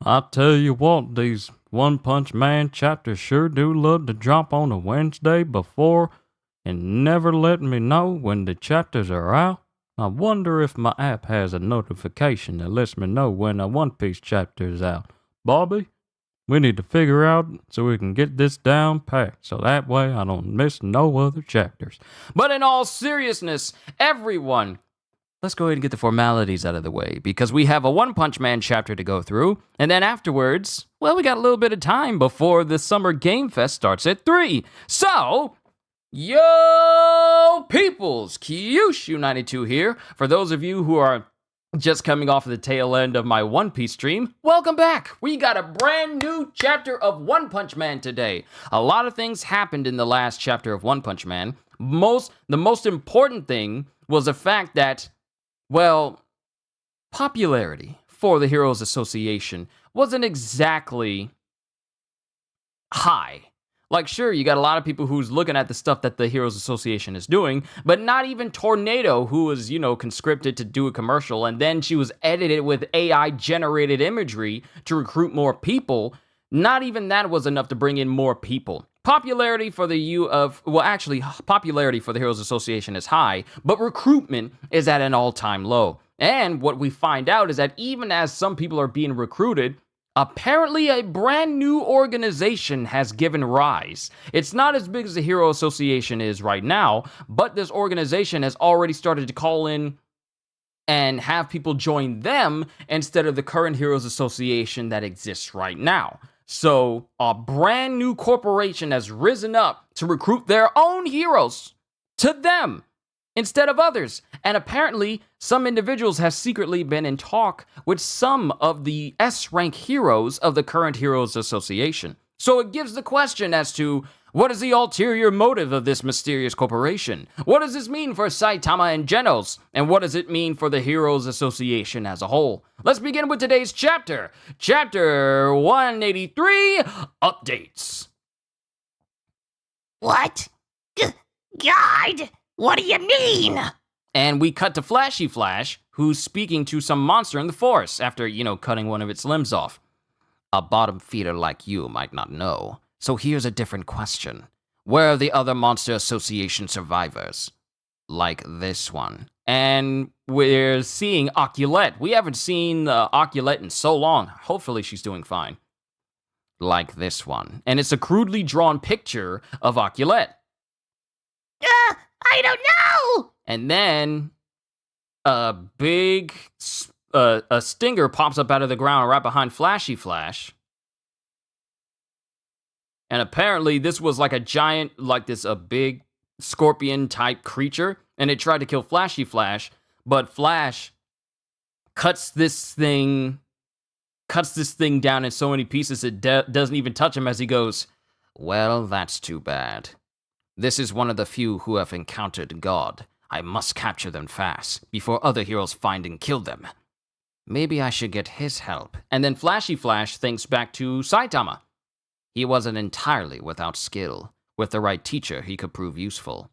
I tell you what, these One Punch Man chapters sure do love to drop on a Wednesday before and never letting me know when the chapters are out. I wonder if my app has a notification that lets me know when a One Piece chapter is out. Bobby, we need to figure out so we can get this down packed so that way I don't miss no other chapters. But in all seriousness, everyone, let's go ahead and get the formalities out of the way because we have a One Punch Man chapter to go through, and then afterwards, well, we got a little bit of time before the Summer Game Fest starts at 3. So, yo, peoples, Kyushu92 here. For those of you who are just coming off of the tail end of my One Piece stream, welcome back. We got a brand new chapter of One Punch Man today. A lot of things happened in the last chapter of One Punch Man. The most important thing was the fact that, well, popularity for the Heroes Association wasn't exactly high. Like, sure, you got a lot of people who's looking at the stuff that the Heroes Association is doing, but not even Tornado, who was, conscripted to do a commercial, and then she was edited with AI-generated imagery to recruit more people. Not even that was enough to bring in more people. Popularity for popularity for the Heroes Association is high, but recruitment is at an all-time low. And what we find out is that even as some people are being recruited, apparently a brand new organization has given rise. It's not as big as the Hero Association is right now, but this organization has already started to call in and have people join them instead of the current Heroes Association that exists right now. So, a brand new corporation has risen up to recruit their own heroes to them instead of others. And apparently, some individuals have secretly been in talk with some of the S-rank heroes of the current Heroes Association. So it gives the question as to, what is the ulterior motive of this mysterious corporation? What does this mean for Saitama and Genos? And what does it mean for the Heroes Association as a whole? Let's begin with today's chapter. Chapter 183, Updates. What? God, what do you mean? And we cut to Flashy Flash, who's speaking to some monster in the forest after, cutting one of its limbs off. A bottom feeder like you might not know. So here's a different question. Where are the other Monster Association survivors? Like this one. And we're seeing Oculette. We haven't seen Oculette in so long. Hopefully she's doing fine. Like this one. And it's a crudely drawn picture of Oculette. I don't know! And then a big a stinger pops up out of the ground right behind Flashy Flash. And apparently this was like a giant, a big scorpion-type creature, and it tried to kill Flashy Flash, but Flash cuts this thing down in so many pieces it doesn't even touch him as he goes, well, that's too bad. This is one of the few who have encountered God. I must capture them fast, before other heroes find and kill them. Maybe I should get his help. And then Flashy Flash thinks back to Saitama. He wasn't entirely without skill. With the right teacher, he could prove useful.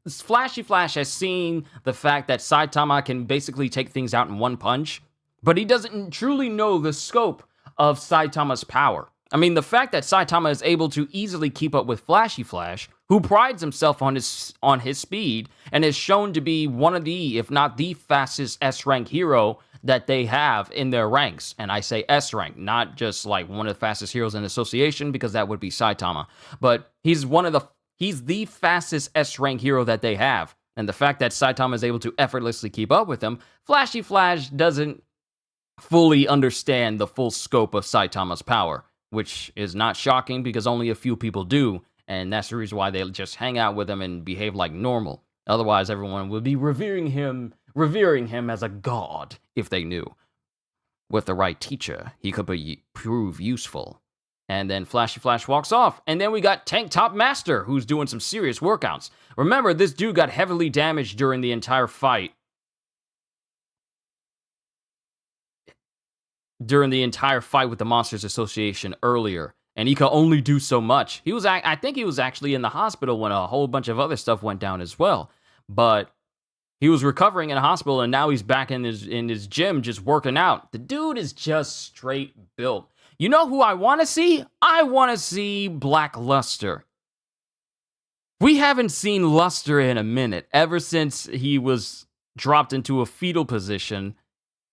Flashy Flash has seen the fact that Saitama can basically take things out in one punch, but he doesn't truly know the scope of Saitama's power. I mean, the fact that Saitama is able to easily keep up with Flashy Flash, who prides himself on his speed, and is shown to be one of the, if not the fastest S-rank hero that they have in their ranks. And I say S-rank, not just like one of the fastest heroes in the association, because that would be Saitama. But he's the fastest S-rank hero that they have. And the fact that Saitama is able to effortlessly keep up with him, Flashy Flash doesn't fully understand the full scope of Saitama's power, which is not shocking because only a few people do. And that's the reason why they just hang out with him and behave like normal. Otherwise, everyone would be revering him as a god if they knew. With the right teacher, he could prove useful. And then Flashy Flash walks off. And then we got Tank Top Master, who's doing some serious workouts. Remember, this dude got heavily damaged during the entire fight. During the entire fight with the Monsters Association earlier. And he could only do so much. I think he was actually in the hospital when a whole bunch of other stuff went down as well. But he was recovering in a hospital, and now he's back in his gym just working out. The dude is just straight built. You know who I want to see? I want to see Black Luster. We haven't seen Luster in a minute, ever since he was dropped into a fetal position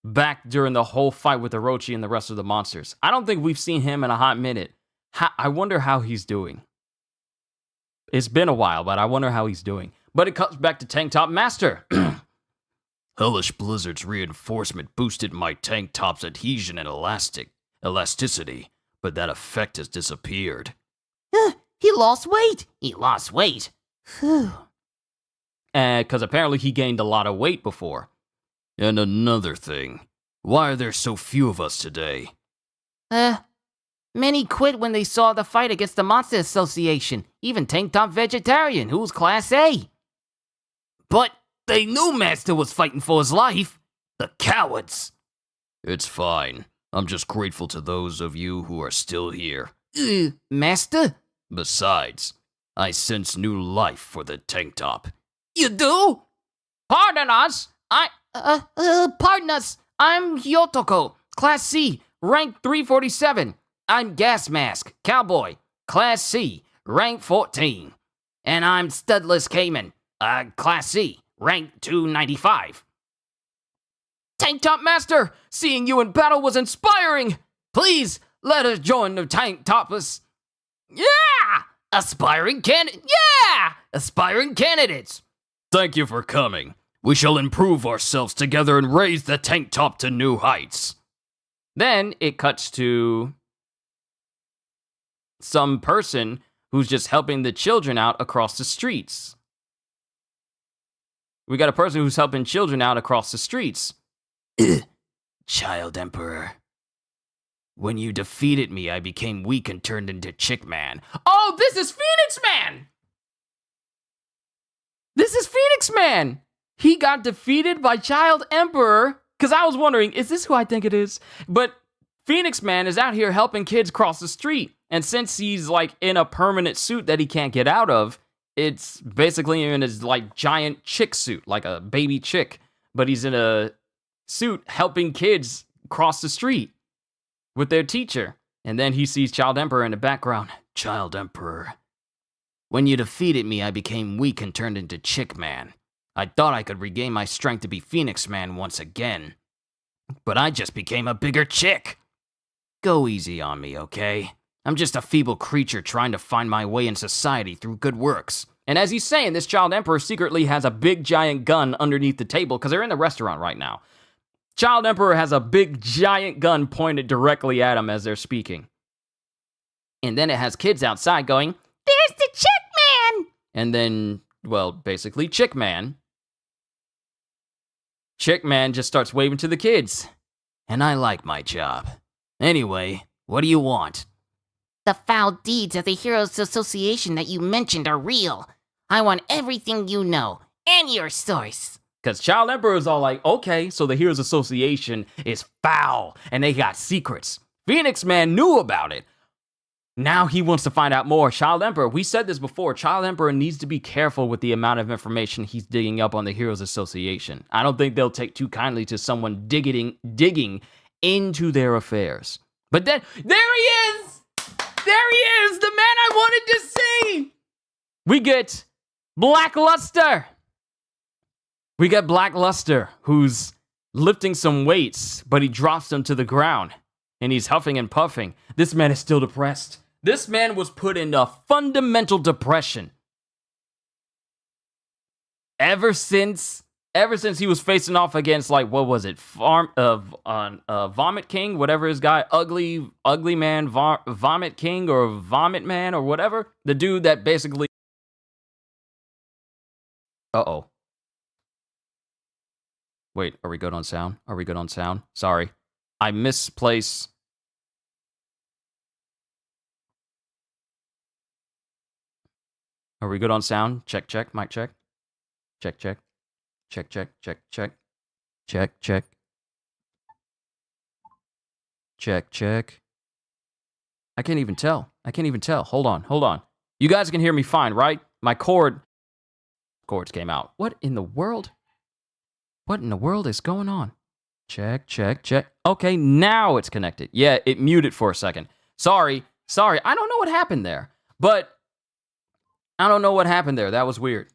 back during the whole fight with Orochi and the rest of the monsters. I don't think we've seen him in a hot minute. I wonder how he's doing. It's been a while, but I wonder how he's doing. But it cuts back to Tank Top Master. Hellish Blizzard's reinforcement boosted my tank top's adhesion and elasticity, but that effect has disappeared. He lost weight. He lost weight. Phew. Because apparently he gained a lot of weight before. And another thing, why are there so few of us today? Many quit when they saw the fight against the Monster Association. Even Tank Top Vegetarian, who's Class A. But they knew Master was fighting for his life. The cowards. It's fine. I'm just grateful to those of you who are still here. Master? Besides, I sense new life for the tank top. You do? Pardon us. Pardon us. I'm Hyotoko, Class C, rank 347. I'm Gas Mask, Cowboy, Class C, rank 14. And I'm Studless Cayman, Class C, rank 295. Tank Top Master, seeing you in battle was inspiring. Please, let us join the Tank Topless. Yeah! Aspiring candidates. Thank you for coming. We shall improve ourselves together and raise the tank top to new heights. Then it cuts to some person who's just helping the children out across the streets. We got a person who's helping children out across the streets. Child Emperor. When you defeated me, I became weak and turned into Chick Man. Oh, this is Phoenix Man! This is Phoenix Man! He got defeated by Child Emperor. Because I was wondering, is this who I think it is? But Phoenix Man is out here helping kids cross the street. And since he's like in a permanent suit that he can't get out of, it's basically in his like giant chick suit, like a baby chick. But he's in a suit helping kids cross the street with their teacher. And then he sees Child Emperor in the background. Child Emperor. When you defeated me, I became weak and turned into Chick Man. I thought I could regain my strength to be Phoenix Man once again. But I just became a bigger chick. Go easy on me, okay? I'm just a feeble creature trying to find my way in society through good works. And as he's saying, this Child Emperor secretly has a big giant gun underneath the table because they're in the restaurant right now. Child Emperor has a big giant gun pointed directly at him as they're speaking. And then it has kids outside going, There's the Chick Man! And then, well, basically Chick Man just starts waving to the kids. And I like my job. Anyway, what do you want? The foul deeds of the Heroes Association that you mentioned are real. I want everything you know, and your source. Because Child Emperor is all like, okay, so the Heroes Association is foul, and they got secrets. Phoenix Man knew about it. Now he wants to find out more. Child Emperor, we said this before, Child Emperor needs to be careful with the amount of information he's digging up on the Heroes Association. I don't think they'll take too kindly to someone digging into their affairs. But then, there he is! There he is, the man I wanted to see! We get Black Luster. We get Black Luster, who's lifting some weights, but he drops them to the ground. And he's huffing and puffing. This man is still depressed. This man was put into fundamental depression. Ever since he was facing off against, like, what was it? Vomit King, whatever his guy, ugly man, Vomit King, or Vomit Man, or whatever. The dude that basically... Uh-oh. Wait, are we good on sound? Are we good on sound? Sorry. I misplaced... Are we good on sound? Check, check, mic check. Check, check. Check, check, check, check. Check, check. Check, check. I can't even tell. Hold on. You guys can hear me fine, right? My cords came out. What in the world? What in the world is going on? Check, check, check. Okay, now it's connected. Yeah, it muted for a second. Sorry. I don't know what happened there. But I don't know what happened there. That was weird.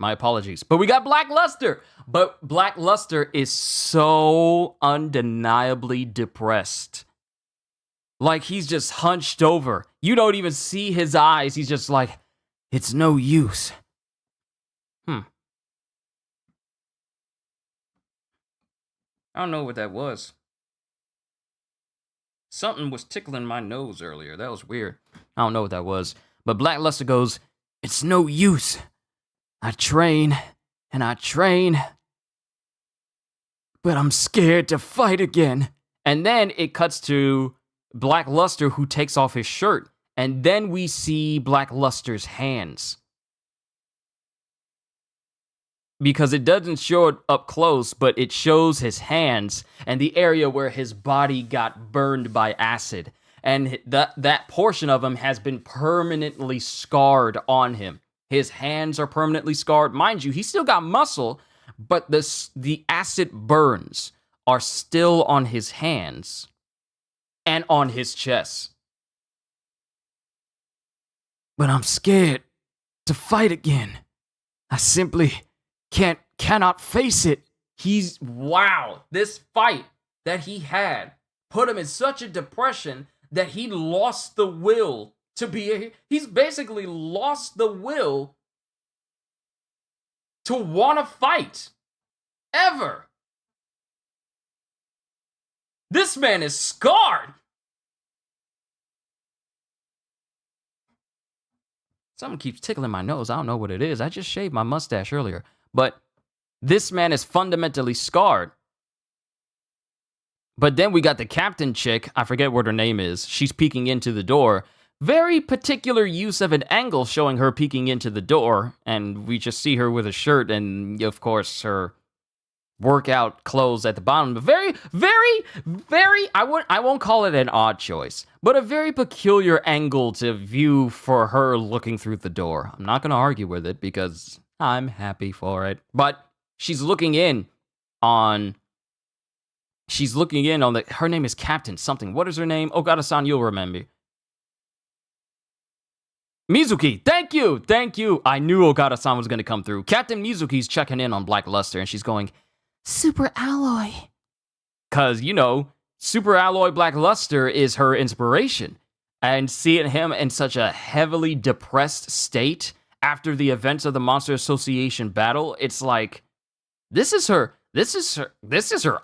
My apologies. But we got Black Luster. But Black Luster is so undeniably depressed. Like, he's just hunched over. You don't even see his eyes. He's just like, it's no use. I don't know what that was. Something was tickling my nose earlier. That was weird. I don't know what that was. But Black Luster goes, it's no use. I train and I train, but I'm scared to fight again. And then it cuts to Black Luster, who takes off his shirt. And then we see Black Luster's hands. Because it doesn't show it up close, but it shows his hands and the area where his body got burned by acid. And that portion of him has been permanently scarred on him. His hands are permanently scarred. Mind you, he's still got muscle, but the acid burns are still on his hands and on his chest. But I'm scared to fight again. I simply cannot face it. This fight that he had put him in such a depression that he lost the will to be, he's basically lost the will to want to fight. Ever. This man is scarred. Something keeps tickling my nose. I don't know what it is. I just shaved my mustache earlier. But this man is fundamentally scarred. But then we got the captain chick. I forget what her name is. She's peeking into the door. Very particular use of an angle showing her peeking into the door. And we just see her with a shirt and, of course, her workout clothes at the bottom. But very, I won't call it an odd choice, but a very peculiar angle to view for her looking through the door. I'm not going to argue with it because I'm happy for it. But she's looking in on her name is Captain something. What is her name? Ogata-san, you'll remember. Mizuki, thank you. I knew Ogata-san was going to come through. Captain Mizuki's checking in on Black Luster, and she's going, Super Alloy. Because, Super Alloy Black Luster is her inspiration. And seeing him in such a heavily depressed state after the events of the Monster Association battle, it's like, this is her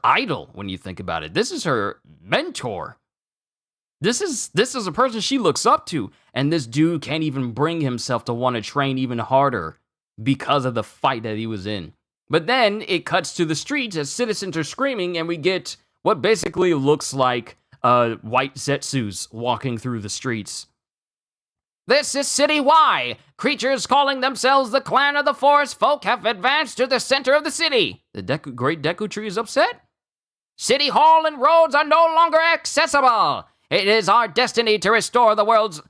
idol when you think about it. This is her mentor. This is a person she looks up to, and this dude can't even bring himself to want to train even harder because of the fight that he was in. But then it cuts to the streets as citizens are screaming, and we get what basically looks like white Zetsus walking through the streets. This is City Y. Creatures calling themselves the Clan of the Forest Folk have advanced to the center of the city. The Great Deku Tree is upset? City Hall and roads are no longer accessible. It is our destiny to restore the world's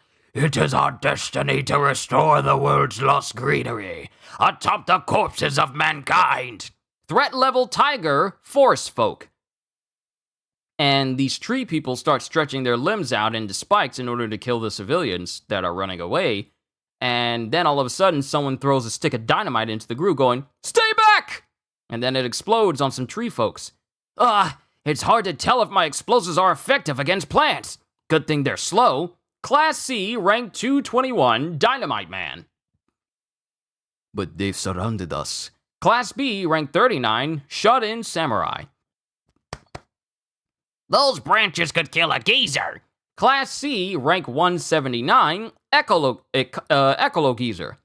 lost greenery atop the corpses of mankind. Threat level Tiger, Forest Folk. And these tree people start stretching their limbs out into spikes in order to kill the civilians that are running away. And then all of a sudden, someone throws a stick of dynamite into the group going, "Stay back!" And then it explodes on some tree folks. It's hard to tell if my explosives are effective against plants. Good thing they're slow. Class C, rank 221, Dynamite Man. But they've surrounded us. Class B, rank 39, Shut-In Samurai. Those branches could kill a geezer. Class C, rank 179, Ecolo Geezer.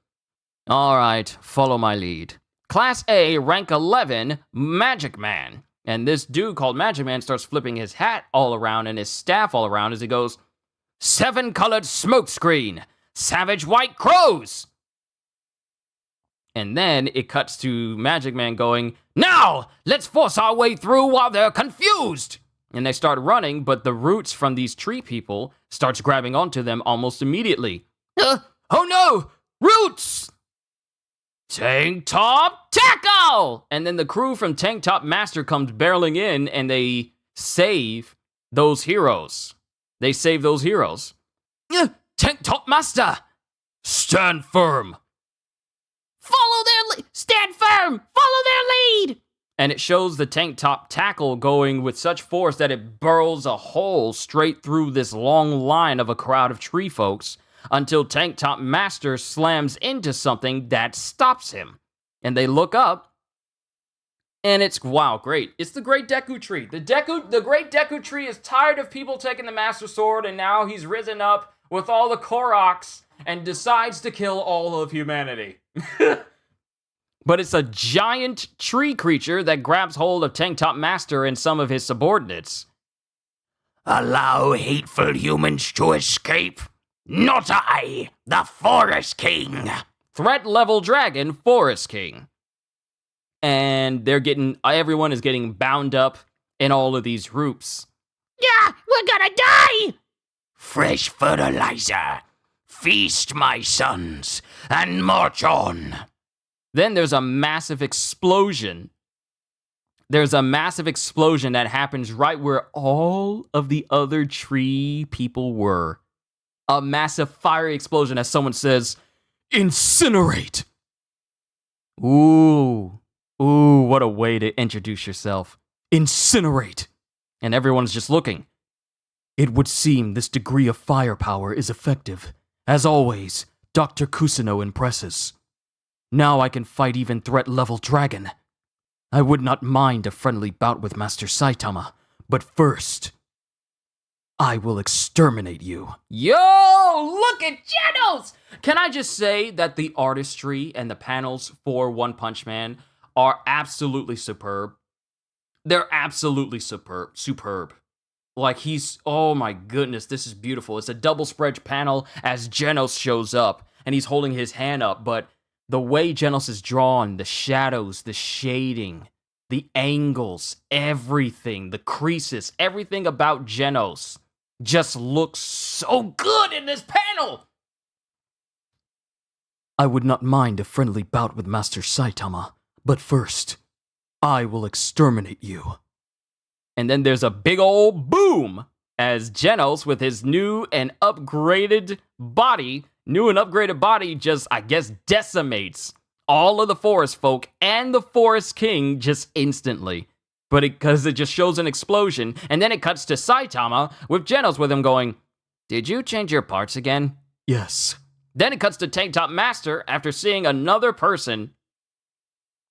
Alright, follow my lead. Class A, rank 11, Magic Man. And this dude called Magic Man starts flipping his hat all around and his staff all around as he goes, 7-colored smokescreen, savage white crows. And then it cuts to Magic Man going, "Now, let's force our way through while they're confused." And they start running, but the roots from these tree people starts grabbing onto them almost immediately. Oh no! Roots! Tank Top Tackle! And then the crew from Tank Top Master comes barreling in and they save those heroes. Tank Top Master! Stand firm! Follow their lead! Stand firm! Follow their lead! And it shows the Tank Top Tackle going with such force that it burrows a hole straight through this long line of a crowd of tree folks until Tank Top Master slams into something that stops him. And they look up, and it's, wow, great. It's the Great Deku Tree. The Great Deku Tree is tired of people taking the Master Sword, and now he's risen up with all the Koroks and decides to kill all of humanity. But it's a giant tree creature that grabs hold of Tank Top Master and some of his subordinates. Allow hateful humans to escape. Not I, the Forest King. Threat level dragon, Forest King. And everyone is getting bound up in all of these groups. Yeah, we're gonna die! Fresh fertilizer. Feast, my sons, and march on. Then there's a massive explosion. There's a massive explosion that happens right where all of the other tree people were. A massive fiery explosion as someone says, "Incinerate!" Ooh, what a way to introduce yourself. Incinerate! And everyone's just looking. It would seem this degree of firepower is effective. As always, Dr. Kusino impresses. Now I can fight even threat level dragon. I would not mind a friendly bout with Master Saitama, but first, I will exterminate you. Yo, look at Genos! Can I just say that the artistry and the panels for One Punch Man are absolutely superb. They're absolutely superb. Like oh my goodness, this is beautiful. It's a double spread panel as Genos shows up, and he's holding his hand up, but the way Genos is drawn, the shadows, the shading, the angles, everything, the creases, everything about Genos just looks so good in this panel! I would not mind a friendly bout with Master Saitama, but first, I will exterminate you. And then there's a big old boom as Genos, with his new and upgraded body, just, I guess, decimates all of the forest folk and the Forest King just instantly. But because it just shows an explosion, and then it cuts to Saitama with Genos with him going, "Did you change your parts again?" "Yes." Then it cuts to Tank Top Master after seeing another person,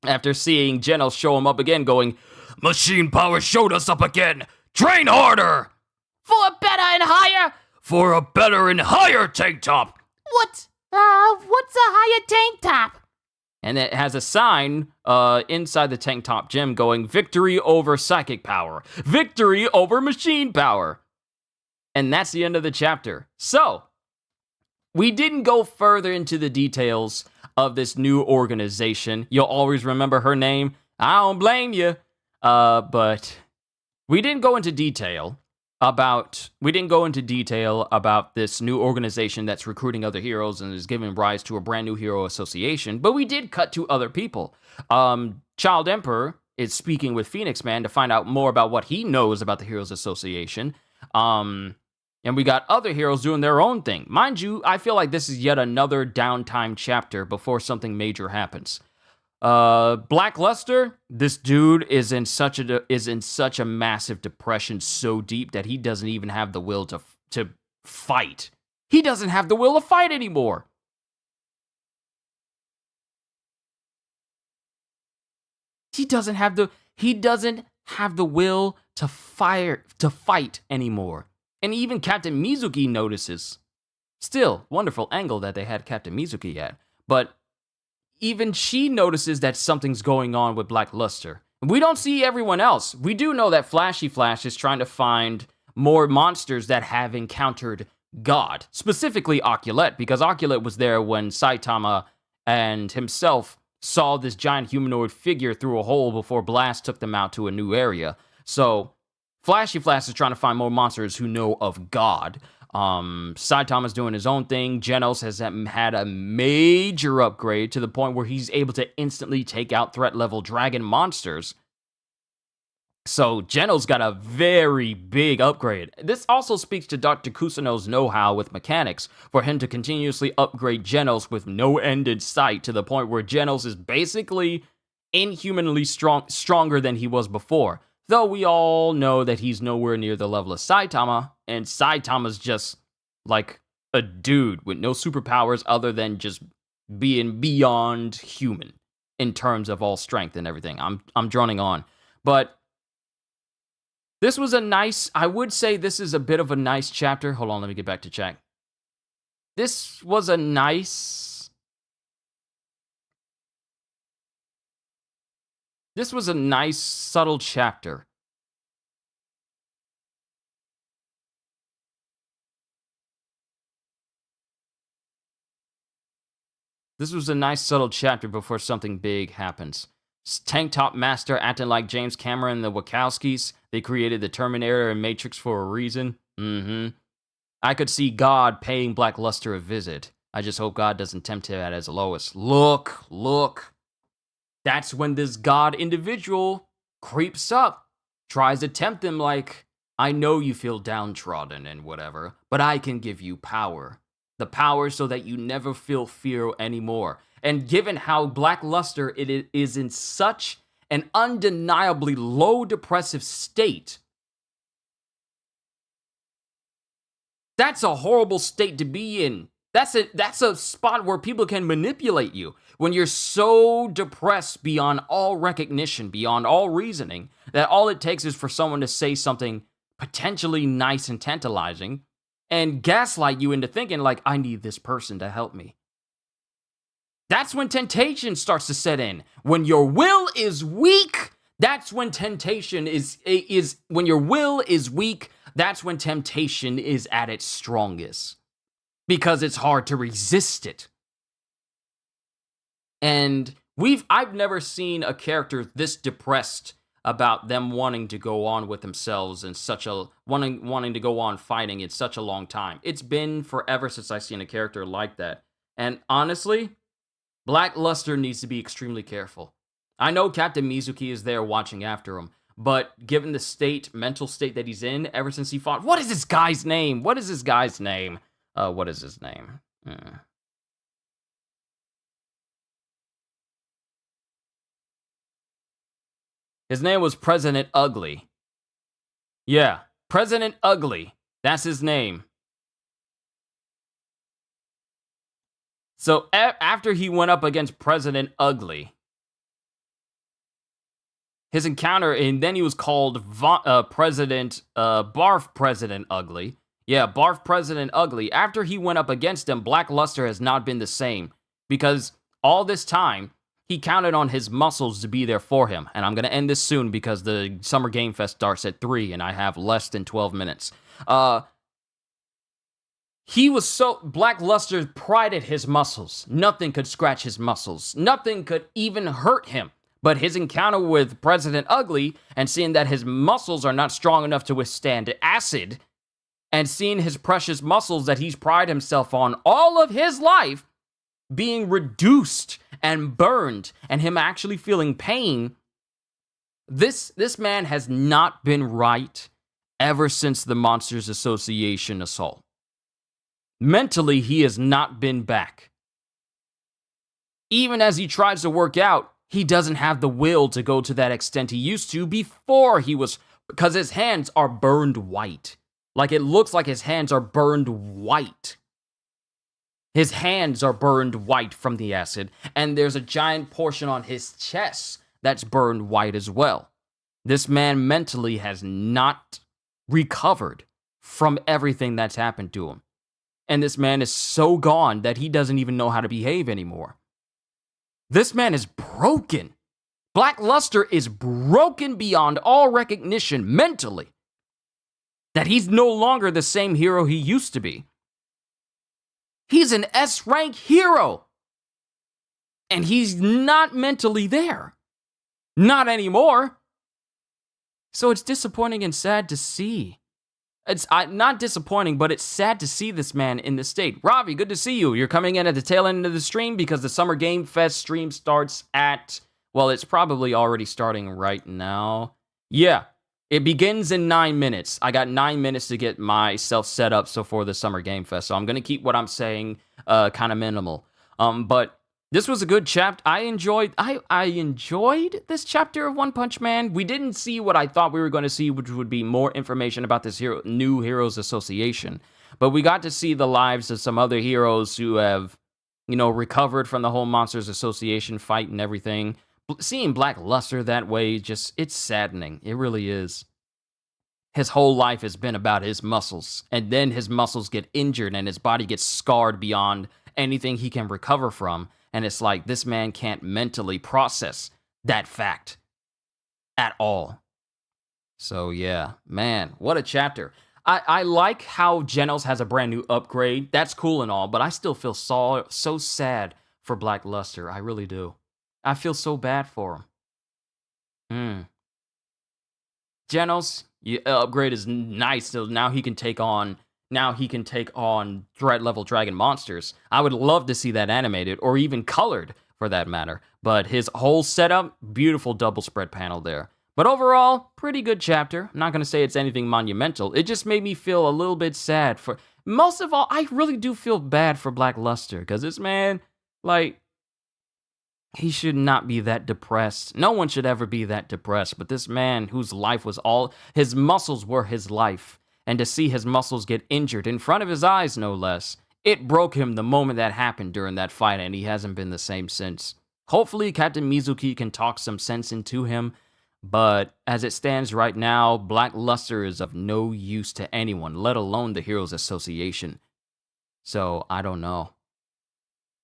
after seeing Genos show him up again, going, "Machine power showed us up again! Train harder! For a better and higher... For a better and higher Tank Top!" What's a higher tank top? And it has a sign inside the Tank Top gym going, "Victory over psychic power. Victory over machine power." And that's the end of the chapter. So, we didn't go further into the details of this new organization. You'll always remember her name. I don't blame you. But we didn't go into detail about this new organization that's recruiting other heroes and is giving rise to a brand new hero association, but we did cut to other people. Child Emperor is speaking with Phoenix Man to find out more about what he knows about the Heroes Association. And we got other heroes doing their own thing. Mind you, I feel like this is yet another downtime chapter before something major happens. Black Luster, this dude is in such a massive depression, so deep that he doesn't even have the will to fight. He doesn't have the will to fight anymore. He doesn't have the will to fight anymore. And even Captain Mizuki notices. Still, wonderful angle that they had Captain Mizuki at. But even she notices that something's going on with Black Luster. We don't see everyone else. We do know that Flashy Flash is trying to find more monsters that have encountered God. Specifically Oculette, because Oculette was there when Saitama and himself saw this giant humanoid figure through a hole before Blast took them out to a new area. So, Flashy Flash is trying to find more monsters who know of God. Saitama's doing his own thing. Genos has had a major upgrade to the point where he's able to instantly take out threat level dragon monsters. So Genos got a very big upgrade. This also speaks to Dr. Kusano's know-how with mechanics for him to continuously upgrade Genos with no end in sight to the point where Genos is basically inhumanly stronger than he was before. Though we all know that he's nowhere near the level of Saitama, and Saitama's just like a dude with no superpowers other than just being beyond human in terms of all strength and everything. I'm droning on. But this was a nice, I would say this is a bit of a nice chapter. Hold on, let me get back to chat. This was a nice subtle chapter. This was a nice subtle chapter before something big happens. Tank Top Master acting like James Cameron and the Wachowskis. They created the Terminator and Matrix for a reason. I could see God paying Black Luster a visit. I just hope God doesn't tempt him at his lowest. Look. That's when this God individual creeps up, tries to tempt him like, I know you feel downtrodden and whatever, but I can give you power. The power so that you never feel fear anymore. And given how Black Luster it is in such an undeniably low depressive state, that's a horrible state to be in. That's a spot where people can manipulate you. When you're so depressed beyond all recognition, beyond all reasoning, that all it takes is for someone to say something potentially nice and tantalizing and gaslight you into thinking like, I need this person to help me. That's when temptation starts to set in. When your will is weak, that's when temptation is when your will is weak, that's when temptation is at its strongest. Because it's hard to resist it. And I've never seen a character this depressed about them wanting to go on with themselves in such a wanting to go on fighting in such a long time. It's been forever since I've seen a character like that. And honestly, Black Luster needs to be extremely careful. I know Captain Mizuki is there watching after him, but given the mental state that he's in ever since he fought, what is this guy's name? What is his name? His name was President Ugly. Yeah, President Ugly. That's his name. So after he went up against President Ugly, his encounter, and then he was called Barf President Ugly. Yeah, Barf President Ugly. After he went up against him, Black Luster has not been the same. Because all this time, he counted on his muscles to be there for him. And I'm going to end this soon because the Summer Game Fest starts at 3 and I have less than 12 minutes. Black Luster prided his muscles. Nothing could scratch his muscles. Nothing could even hurt him. But his encounter with President Ugly and seeing that his muscles are not strong enough to withstand acid, and seeing his precious muscles that he's prided himself on all of his life being reduced and burned, and him actually feeling pain, this man has not been right ever since the Monsters Association assault. Mentally, he has not been back. Even as he tries to work out, he doesn't have the will to go to that extent he used to before because his hands are burned white. Like it looks like his hands are burned white. His hands are burned white from the acid, and there's a giant portion on his chest that's burned white as well. This man mentally has not recovered from everything that's happened to him. And this man is so gone that he doesn't even know how to behave anymore. This man is broken. Black Luster is broken beyond all recognition mentally. That he's no longer the same hero he used to be. He's an S-rank hero. And he's not mentally there. Not anymore. So it's disappointing and sad to see It's not disappointing, but it's sad to see this man in this state. Ravi, good to see you. You're coming in at the tail end of the stream because the Summer Game Fest stream starts at, well, it's probably already starting right now. Yeah, it begins in 9 minutes. I got 9 minutes to get myself set up for the Summer Game Fest, so I'm going to keep what I'm saying kind of minimal. But this was a good chapter. I enjoyed this chapter of One Punch Man. We didn't see what I thought we were going to see, which would be more information about this new Heroes Association. But we got to see the lives of some other heroes who have, recovered from the whole Monsters Association fight and everything. Seeing Black Luster that way, it's saddening. It really is. His whole life has been about his muscles, and then his muscles get injured and his body gets scarred beyond anything he can recover from. And it's like this man can't mentally process that fact at all. So yeah, man, what a chapter. I like how Genos has a brand new upgrade. That's cool and all, but I still feel so sad for Black Luster. I really do. I feel so bad for him. Genos, upgrade is nice. So now he can take on threat level dragon monsters. I would love to see that animated or even colored for that matter. But his whole setup, beautiful double spread panel there. But overall, pretty good chapter. I'm not going to say it's anything monumental. It just made me feel a little bit sad for, most of all, I really do feel bad for Black Luster because this man, he should not be that depressed. No one should ever be that depressed. But this man whose life was his muscles were his life. And to see his muscles get injured in front of his eyes, no less, it broke him the moment that happened during that fight, and he hasn't been the same since. Hopefully, Captain Mizuki can talk some sense into him, but as it stands right now, Black Luster is of no use to anyone, let alone the Heroes Association. So, I don't know.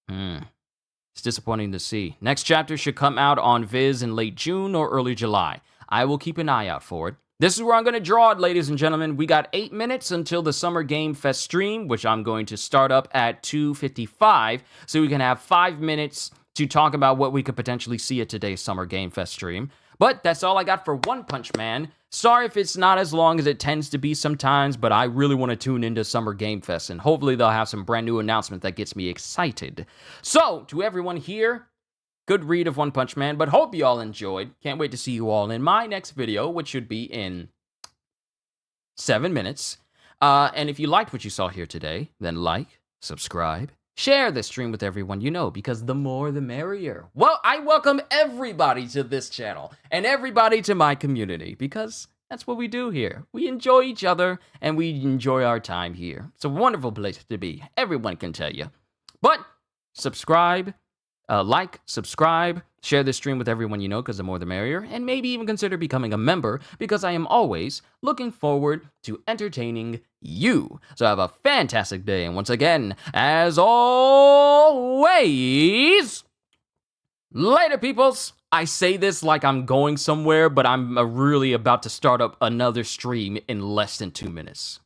It's disappointing to see. Next chapter should come out on Viz in late June or early July. I will keep an eye out for it. This is where I'm going to draw it, ladies and gentlemen. We got 8 minutes until the Summer Game Fest stream, which I'm going to start up at 2:55, so we can have 5 minutes to talk about what we could potentially see at today's Summer Game Fest stream. But that's all I got for One Punch Man. Sorry if it's not as long as it tends to be sometimes, but I really want to tune into Summer Game Fest, and hopefully they'll have some brand new announcement that gets me excited. So, to everyone here, good read of One Punch Man, but hope you all enjoyed. Can't wait to see you all in my next video, which should be in 7 minutes. And if you liked what you saw here today, then like, subscribe, share this stream with everyone you know, because the more the merrier. Well, I welcome everybody to this channel and everybody to my community, because that's what we do here. We enjoy each other and we enjoy our time here. It's a wonderful place to be. Everyone can tell you. But subscribe. Like, subscribe, share this stream with everyone you know, because the more the merrier, and maybe even consider becoming a member, because I am always looking forward to entertaining you. So have a fantastic day, and once again, as always, later, peoples! I say this like I'm going somewhere, but I'm really about to start up another stream in less than 2 minutes.